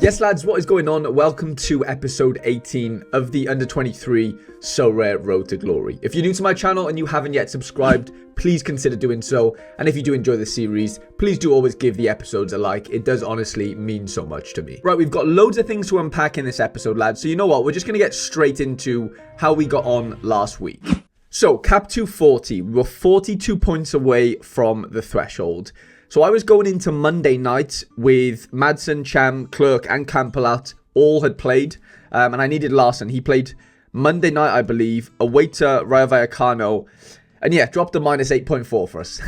Yes, lads, what is going on? Welcome to episode 18 of the Under-23 Sorare Road to Glory. If you're new to my channel and you haven't yet subscribed, please consider doing so. And if you do enjoy the series, please do always give the episodes a like. It does honestly mean so much to me. Right, we've got loads of things to unpack in this episode, lads. So you know what? We're just going to get straight into how we got on last week. So, Cap 240, we were 42 points away from the threshold. So I was going into Monday night with Madsen, Cham, Clerk and Campelat all had played. And I needed Larson. He played Monday night, I believe, away to Rayo Vallecano. And yeah, dropped a minus 8.4 for us,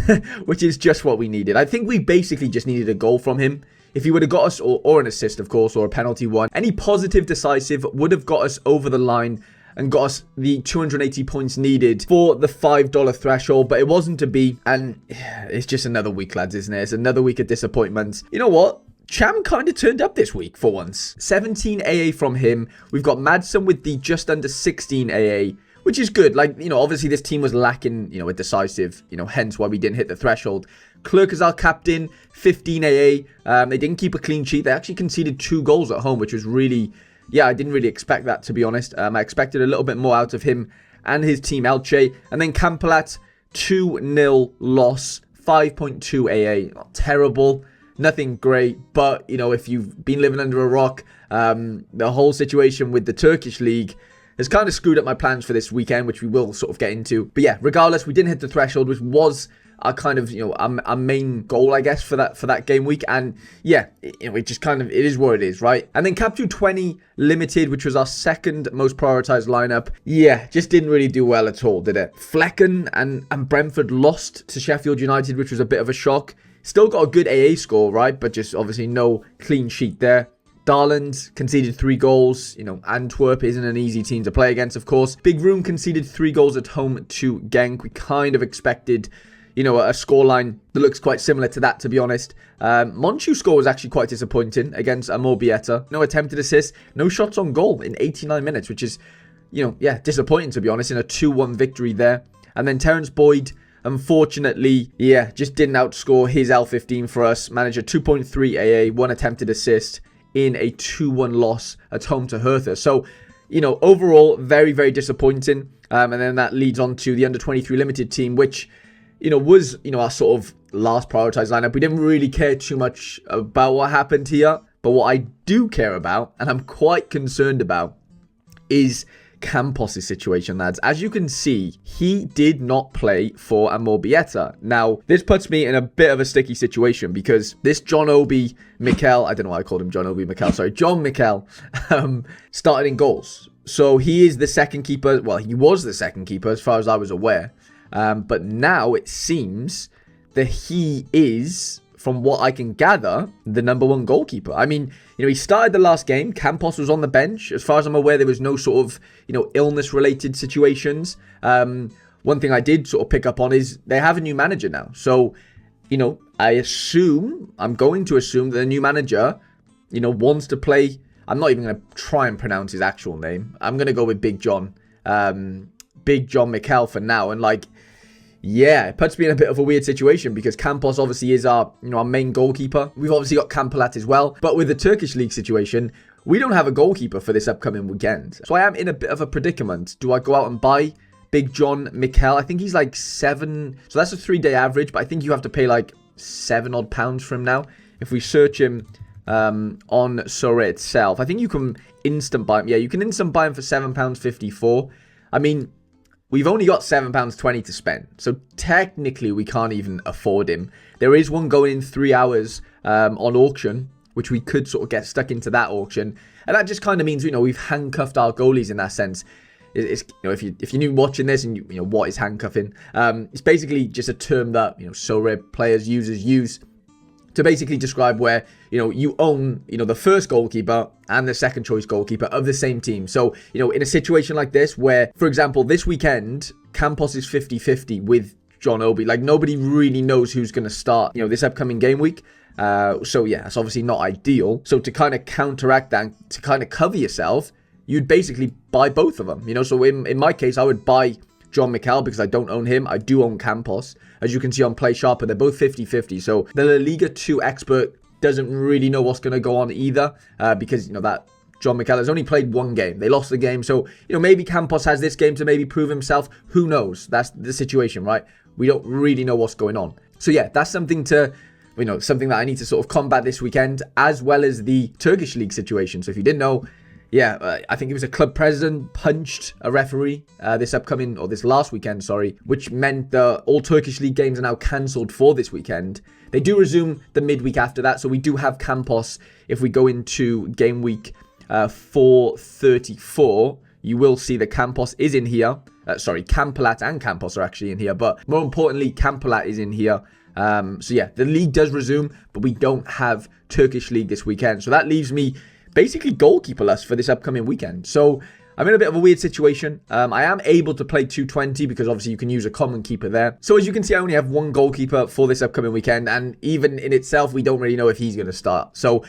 which is just what we needed. I think we basically just needed a goal from him. If he would have got us, or an assist, of course, or a penalty one, any positive decisive would have got us over the line and got us the 280 points needed for the $5 threshold, but it wasn't to be, and it's just another week, lads, isn't it? It's another week of disappointment. You know what? Cham kind of turned up this week for once. 17 AA from him. We've got Madsen with the just under 16 AA, which is good. Like, you know, obviously this team was lacking, you know, a decisive, you know, hence why we didn't hit the threshold. Clerk is our captain, 15 AA. They didn't keep a clean sheet. They actually conceded 2 goals at home, which was really... yeah, I didn't really expect that, to be honest. I expected a little bit more out of him and his team, Elche. And then Campelat, 2-0 loss, 5.2 AA. Not terrible, nothing great. But, you know, if you've been living under a rock, the whole situation with the Turkish league has kind of screwed up my plans for this weekend, which we will sort of get into. But yeah, regardless, we didn't hit the threshold, which was our kind of, you know, our main goal, I guess, for that game week. And yeah, it just kind of, it is what it is, right? And then Cap 220 Limited, which was our second most prioritized lineup. Yeah, just didn't really do well at all, did it? Flecken and Brentford lost to Sheffield United, which was a bit of a shock. Still got a good AA score, right? But just obviously no clean sheet there. Darland conceded 3 goals. You know, Antwerp isn't an easy team to play against, of course. Big Room conceded 3 goals at home to Genk. We kind of expected, you know, a scoreline that looks quite similar to that, to be honest. Monchu's score was actually quite disappointing against Amorbieta. No attempted assists, no shots on goal in 89 minutes, which is, you know, yeah, disappointing, to be honest, in a 2-1 victory there. And then Terence Boyd, unfortunately, yeah, just didn't outscore his L15 for us. Managed a 2.3 AA, 1 attempted assist in a 2-1 loss at home to Hertha. So, you know, overall, very, very disappointing. And then that leads on to the Under-23 Limited team, which, you know, was, you know, our sort of last prioritized lineup. We didn't really care too much about what happened here. But what I do care about, and I'm quite concerned about, is Campos' situation, lads. As you can see, he did not play for Amorbieta. Now, this puts me in a bit of a sticky situation because this John Obi Mikel, I don't know why I called him John Obi Mikel, sorry, John Mikel, started in goals. So he is the second keeper. Well, he was the second keeper as far as I was aware. But now it seems that he is, from what I can gather, the #1 goalkeeper. I mean, you know, he started the last game. Campos was on the bench. As far as I'm aware, there was no sort of, you know, illness-related situations. One thing I did sort of pick up on is they have a new manager now. So, you know, I'm going to assume that the new manager, you know, wants to play. I'm not even going to try and pronounce his actual name. I'm going to go with Big John. Big John Mikel for now. And like, yeah, it puts me in a bit of a weird situation because Campos obviously is our, you know, our main goalkeeper. We've obviously got Campelat as well. But with the Turkish league situation, we don't have a goalkeeper for this upcoming weekend. So I am in a bit of a predicament. Do I go out and buy Big John Mikel? I think he's like 7. So that's a 3-day average. But I think you have to pay like £7 odd for him now. If we search him on Sorare itself, I think you can instant buy him. Yeah, you can instant buy him for £7.54. I mean, we've only got £7.20 to spend. So technically, we can't even afford him. There is one going in 3 hours on auction, which we could sort of get stuck into that auction. And that just kind of means, you know, we've handcuffed our goalies in that sense. It's, you know, if you're new watching this and you know what is handcuffing, it's basically just a term that, you know, Sorare players use to basically describe where, you know, you own, you know, the first goalkeeper and the second choice goalkeeper of the same team. So, you know, in a situation like this where, for example, this weekend, Campos is 50-50 with John Obi. Like, nobody really knows who's going to start, you know, this upcoming game week. So, yeah, it's obviously not ideal. So, to kind of counteract that, to kind of cover yourself, you'd basically buy both of them. You know, so in my case, I would buy John Mikel because I don't own him. I do own Campos. As you can see on Play Sharper, they're both 50-50. So the La Liga 2 expert doesn't really know what's going to go on either, because, that John McKellar has only played one game. They lost the game. So, maybe Campos has this game to maybe prove himself. Who knows? That's the situation, right? We don't really know what's going on. So, yeah, that's something to, something that I need to sort of combat this weekend, as well as the Turkish league situation. So, if you didn't know, I think it was a club president punched a referee this last weekend, which meant that all Turkish league games are now cancelled for this weekend. They do resume the midweek after that. So, we do have Campos if we go into game week 434, you will see that Campos is in here. Campolat and Campos are actually in here, but more importantly, Campolat is in here. The league does resume, but we don't have Turkish league this weekend. So that leaves me basically goalkeeperless for this upcoming weekend. So I'm in a bit of a weird situation. I am able to play 220 because obviously you can use a common keeper there. So as you can see, I only have one goalkeeper for this upcoming weekend, and even in itself, we don't really know if he's going to start. So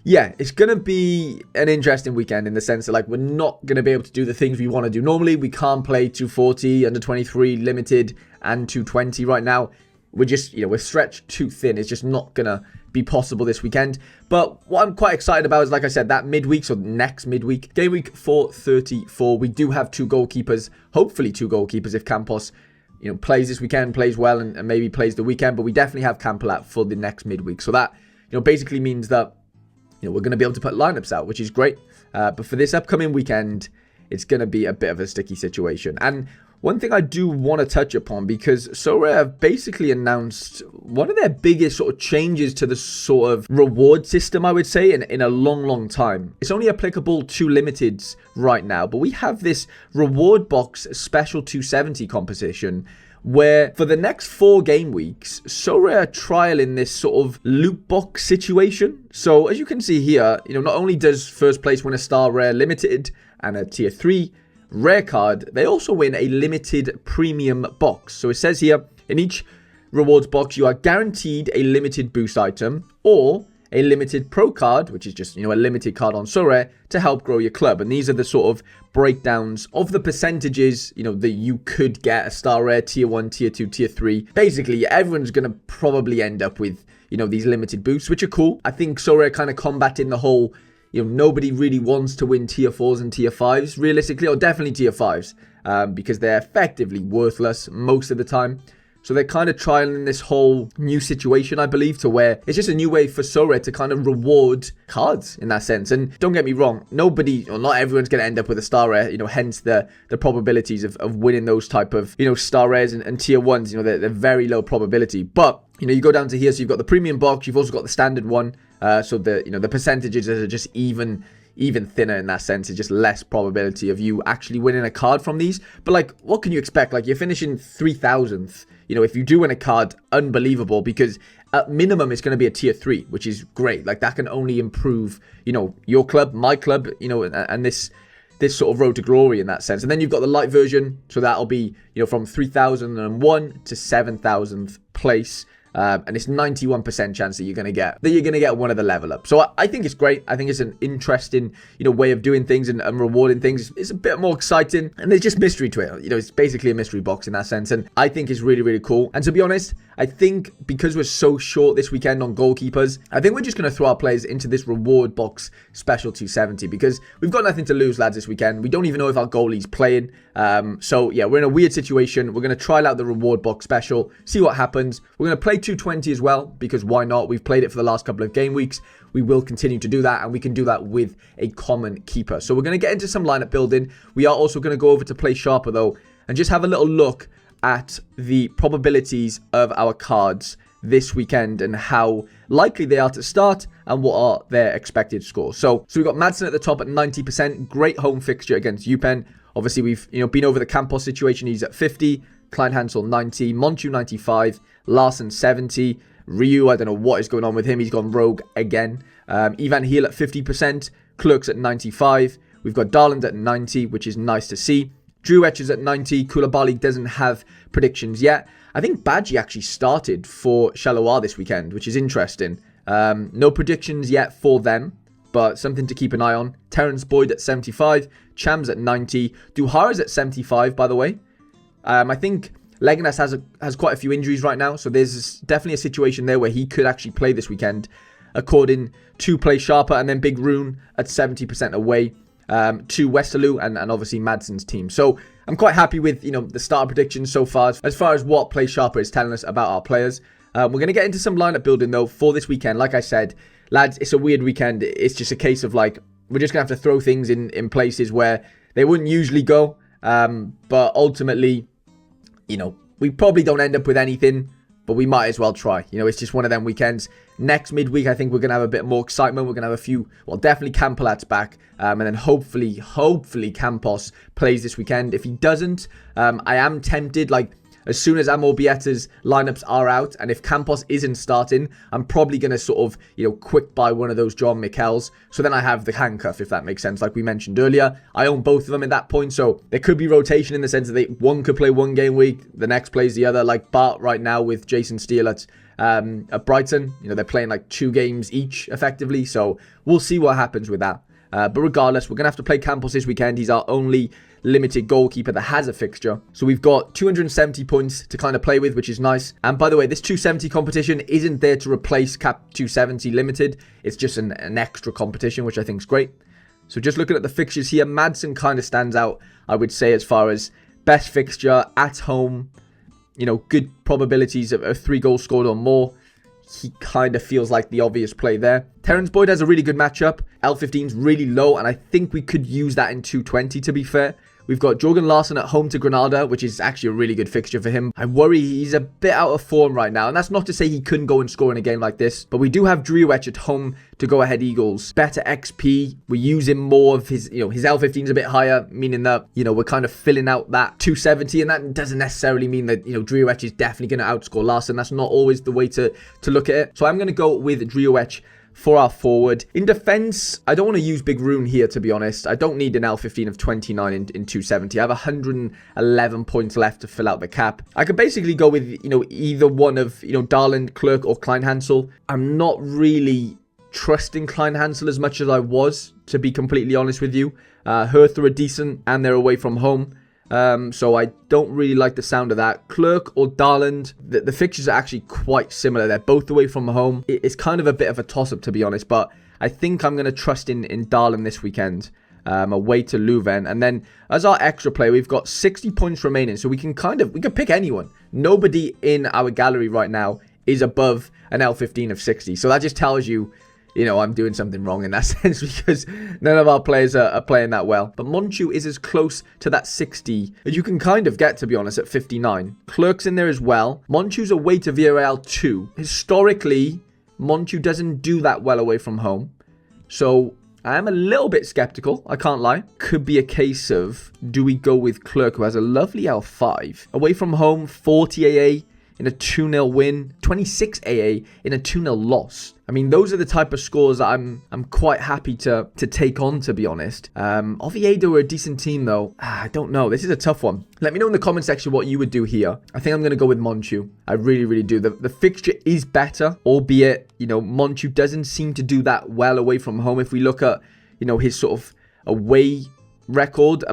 yeah, it's going to be an interesting weekend in the sense that, we're not going to be able to do the things we want to do. Normally, we can't play 240, under 23, limited, and 220 right now. We're just, we're stretched too thin. It's just not going to be possible this weekend. But what I'm quite excited about is, like I said, that midweek, so next midweek, game week 434, we do have two goalkeepers, hopefully two goalkeepers if Campos, plays this weekend, plays well, and maybe plays the weekend. But we definitely have Campolat for the next midweek. So that, basically means that we're going to be able to put lineups out, which is great. But for this upcoming weekend, it's going to be a bit of a sticky situation. And one thing I do want to touch upon, because Sorare have basically announced one of their biggest sort of changes to the sort of reward system, I would say, in a long time. It's only applicable to limiteds right now, but we have this reward box special 270 composition, where for the next 4 game weeks, Sorare are trialing this sort of loot box situation. So as you can see here, not only does first place win a star rare limited and a tier 3 rare card, they also win a limited premium box. So it says here, in each rewards box, you are guaranteed a limited boost item or a limited pro card, which is just, a limited card on Sorare to help grow your club. And these are the sort of breakdowns of the percentages, that you could get a star rare, tier 1, tier 2, tier 3. Basically, everyone's going to probably end up with, these limited boosts, which are cool. I think Sorare kind of combating the whole, nobody really wants to win tier 4s and tier 5s, realistically, or definitely tier 5s, because they're effectively worthless most of the time. So they're kind of trialing this whole new situation, I believe, to where it's just a new way for Sorare to kind of reward cards in that sense. And don't get me wrong, nobody, or not everyone's going to end up with a star rare, hence the probabilities of winning those type of, star rares and tier 1s, they're very low probability. But, you go down to here, so you've got the premium box, you've also got the standard one. So the percentages are just even thinner in that sense. It's just less probability of you actually winning a card from these. But what can you expect? You're finishing 3,000th. If you do win a card, unbelievable, because at minimum it's going to be a tier 3, which is great. That can only improve, your club, my club, and this sort of road to glory in that sense. And then you've got the light version, so that'll be, from 3001 to 7,000th place. And it's 91% chance that you're going to get one of the level up. So I think it's great. I think it's an interesting, way of doing things and rewarding things. It's a bit more exciting, and there's just mystery to it. It's basically a mystery box in that sense, and I think it's really, really cool. And to be honest, I think because we're so short this weekend on goalkeepers, I think we're just going to throw our players into this reward box special 270 because we've got nothing to lose, lads, this weekend. We don't even know if our goalie's playing. So yeah, we're in a weird situation. We're going to trial out the reward box special, see what happens. We're going to play 220 as well, because why not? We've played it for the last couple of game weeks. We will continue to do that, and we can do that with a common keeper. So we're going to get into some lineup building. We are also going to go over to Play Sharper though, and just have a little look at the probabilities of our cards this weekend and how likely they are to start and what are their expected scores. So we've got Madsen at the top at 90%. Great home fixture against UPenn. Obviously, we've been over the Campos situation. He's at 50. Klein Hansel 90. Monchu 95. Larson 70. Ryu, I don't know what is going on with him. He's gone rogue again. Ivan Heel at 50%. Clerks at 95. We've got Darland at 90, which is nice to see. Drew Etch is at 90. Koulibaly doesn't have predictions yet. I think Badji actually started for Shaloar this weekend, which is interesting. No predictions yet for them, but something to keep an eye on. Terence Boyd at 75. Chams at 90. Duhara's at 75, by the way. I think Leganas has quite a few injuries right now, so there's definitely a situation there where he could actually play this weekend. according to Play Sharper, and then Big Rune at 70% away to Westerlo and obviously Madsen's team. So I'm quite happy with, the starter predictions so far as what Play Sharper is telling us about our players. We're going to get into some lineup building though for this weekend. Like I said, lads, it's a weird weekend. It's just a case of like, we're just going to have to throw things in places where they wouldn't usually go. But ultimately, we probably don't end up with anything, but we might as well try. It's just one of them weekends. Next midweek, I think we're going to have a bit more excitement. We're going to have a few, definitely Campolat's back. And then hopefully Campos plays this weekend. If he doesn't, I am tempted, as soon as Amorbieta's lineups are out, and if Campos isn't starting, I'm probably going to sort of, quick buy one of those John Michels. So then I have the handcuff, if that makes sense. Like we mentioned earlier, I own both of them at that point. So there could be rotation in the sense that one could play one game week, the next plays the other. Like Bart right now with Jason Steele at Brighton. They're playing like 2 games each effectively. So we'll see what happens with that. But regardless, we're going to have to play Campos this weekend. He's our only limited goalkeeper that has a fixture. So we've got 270 points to kind of play with, which is nice. And by the way, this 270 competition isn't there to replace Cap 270 limited. It's just an extra competition, which I think is great. So just looking at the fixtures here, Madsen kind of stands out, I would say, as far as best fixture at home. Good probabilities of 3 goals scored or more. He kind of feels like the obvious play there. Terence Boyd has a really good matchup. L15's really low, and I think we could use that in 220, to be fair. We've got Jorgen Larsson at home to Granada, which is actually a really good fixture for him. I worry he's a bit out of form right now, and that's not to say he couldn't go and score in a game like this, but we do have Driouech at home to Go Ahead Eagles. Better XP. We're using more of his, his L15's a bit higher, meaning that, we're kind of filling out that 270, and that doesn't necessarily mean that, Driouech is definitely going to outscore Larsson. That's not always the way to look at it. So I'm going to go with Driouech for our forward. In defense, I don't want to use Big Rune here, to be honest. I don't need an L15 of 29 in 270. I have 111 points left to fill out the cap. I could basically go with, either one of, Darland, Clerk, or Kleinhansel. I'm not really trusting Kleinhansel as much as I was, to be completely honest with you. Hertha are decent, and they're away from home. So I don't really like the sound of that. Clerk or Darland, the fixtures are actually quite similar. They're both away from home. It's kind of a bit of a toss-up, to be honest, but I think I'm going to trust in Darland this weekend, away to Leuven. And then as our extra player, we've got 60 points remaining, so we can pick anyone. Nobody in our gallery right now is above an L15 of 60, so that just tells you, I'm doing something wrong in that sense, because none of our players are playing that well. But Monchu is as close to that 60 as you can kind of get, to be honest, at 59. Clerk's in there as well. Monchu's away to Villarreal too. Historically, Monchu doesn't do that well away from home. So I am a little bit skeptical, I can't lie. Could be a case of, do we go with Clerk, who has a lovely L5? Away from home, 40 AA in a 2-0 win, 26 AA in a 2-0 loss. I mean, those are the type of scores that I'm quite happy to take on, to be honest. Oviedo are a decent team, though. I don't know. This is a tough one. Let me know in the comment section what you would do here. I think I'm going to go with Monchu. I really, really do. The fixture is better, albeit, Monchu doesn't seem to do that well away from home. If we look at, his sort of away record,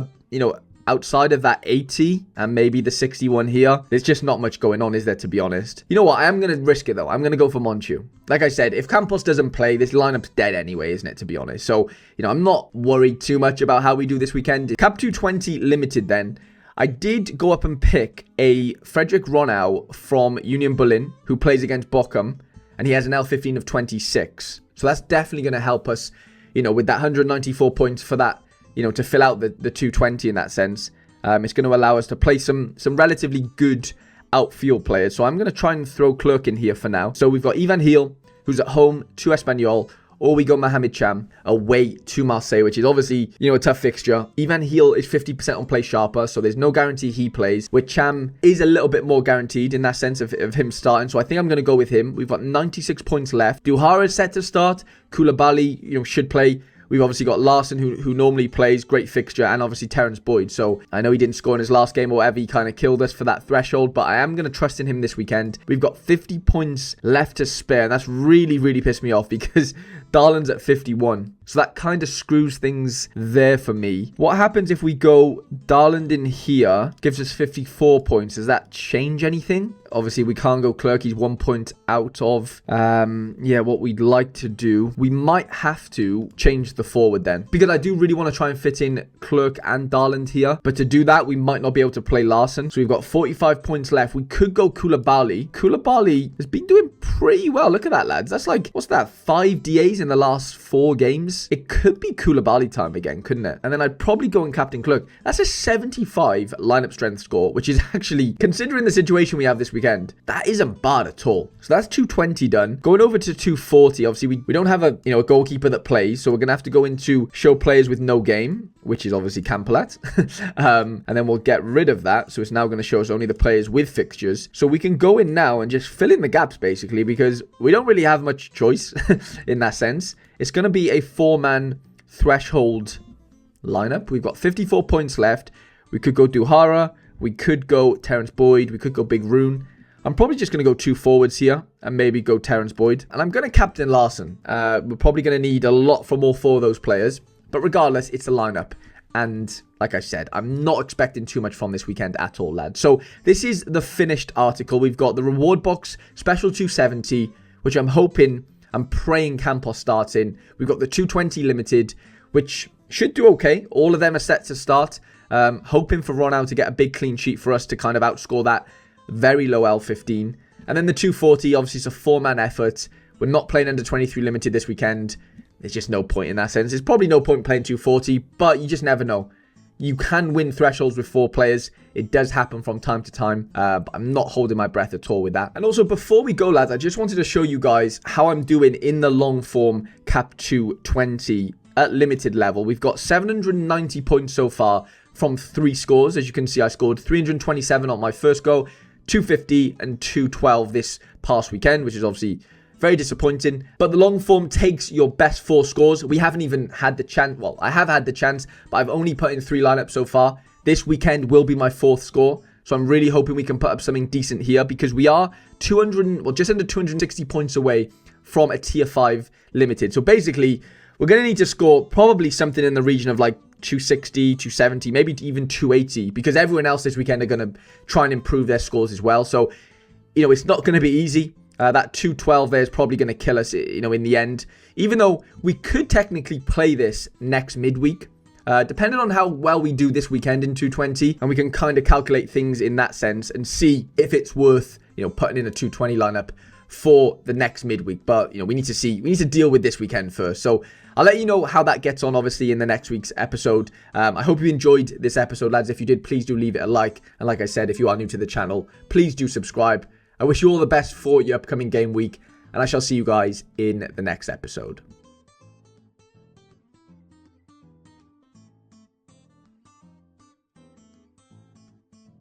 outside of that 80 and maybe the 61 here, there's just not much going on, is there, to be honest? You know what? I am going to risk it, though. I'm going to go for Monchu. Like I said, if Campos doesn't play, this lineup's dead anyway, isn't it, to be honest? So, I'm not worried too much about how we do this weekend. Cap 220 limited then. I did go up and pick a Frederick Ronau from Union Berlin, who plays against Bochum, and he has an L15 of 26. So that's definitely going to help us, with that 194 points for that, to fill out the 220 in that sense. It's going to allow us to play some relatively good outfield players. So I'm going to try and throw Clerk in here for now. So we've got Ivan Heel, who's at home to Espanyol, or we go Mohamed Cham away to Marseille, which is obviously, a tough fixture. Ivan Heel is 50% on Play Sharper, so there's no guarantee he plays, where Cham is a little bit more guaranteed in that sense of him starting. So I think I'm going to go with him. We've got 96 points left. Duhara is set to start. Koulibaly, should play. We've obviously got Larsson, who normally plays, great fixture, and obviously Terence Boyd. So I know he didn't score in his last game or whatever. He kind of killed us for that threshold, but I am going to trust in him this weekend. We've got 50 points left to spare, and that's really, really pissed me off because Darland's at 51. So that kind of screws things there for me. What happens if we go Darland in here? Gives us 54 points. Does that change anything? Obviously, we can't go Clerk. He's 1 point out of, what we'd like to do. We might have to change the forward then, because I do really want to try and fit in Clerk and Darland here. But to do that, we might not be able to play Larson. So we've got 45 points left. We could go Koulibaly. Koulibaly has been doing pretty well. Look at that, lads. That's like, what's that? 5 DAs in the last 4 games. It could be Koulibaly time again, couldn't it? And then I'd probably go and captain Clerk. That's a 75 lineup strength score, which is actually, considering the situation we have this weekend, that isn't bad at all. So that's 220 done. Going over to 240. Obviously, we don't have a goalkeeper that plays, so we're gonna have to go into show players with no game, which is obviously Campolet. And then we'll get rid of that. So it's now going to show us only the players with fixtures. So we can go in now and just fill in the gaps, basically, because we don't really have much choice in that sense. It's going to be a 4-man threshold lineup. We've got 54 points left. We could go Duhara. We could go Terence Boyd. We could go Big Rune. I'm probably just going to go 2 forwards here and maybe go Terence Boyd. And I'm going to captain Larson. We're probably going to need a lot from all 4 of those players. But regardless, it's the lineup. And like I said, I'm not expecting too much from this weekend at all, lads. So this is the finished article. We've got the reward box special 270, which I'm praying Campos starts in. We've got the 220 limited, which should do okay. All of them are set to start. Hoping for Ronaldo to get a big clean sheet for us to kind of outscore that very low L15. And then the 240, obviously it's a 4-man effort. We're not playing under 23 limited this weekend. There's just no point in that sense. There's probably no point playing 240, but you just never know. You can win thresholds with 4 players. It does happen from time to time, but I'm not holding my breath at all with that. And also, before we go, lads, I just wanted to show you guys how I'm doing in the long form Cap 220 at limited level. We've got 790 points so far from 3 scores. As you can see, I scored 327 on my first go, 250 and 212 this past weekend, which is obviously very disappointing. But the long form takes your best 4 scores. We haven't even had the chance. Well, I have had the chance, but I've only put in 3 lineups so far. This weekend will be my 4th score. So I'm really hoping we can put up something decent here, because we are just under 260 points away from a tier 5 limited. So basically, we're going to need to score probably something in the region of like 260, 270, maybe even 280, because everyone else this weekend are going to try and improve their scores as well. So, it's not going to be easy. That 212 there is probably going to kill us, in the end. Even though we could technically play this next midweek, depending on how well we do this weekend in 220, and we can kind of calculate things in that sense and see if it's worth, putting in a 220 lineup for the next midweek. But, we need to deal with this weekend first. So I'll let you know how that gets on, obviously, in the next week's episode. I hope you enjoyed this episode, lads. If you did, please do leave it a like. And like I said, if you are new to the channel, please do subscribe. I wish you all the best for your upcoming game week, and I shall see you guys in the next episode.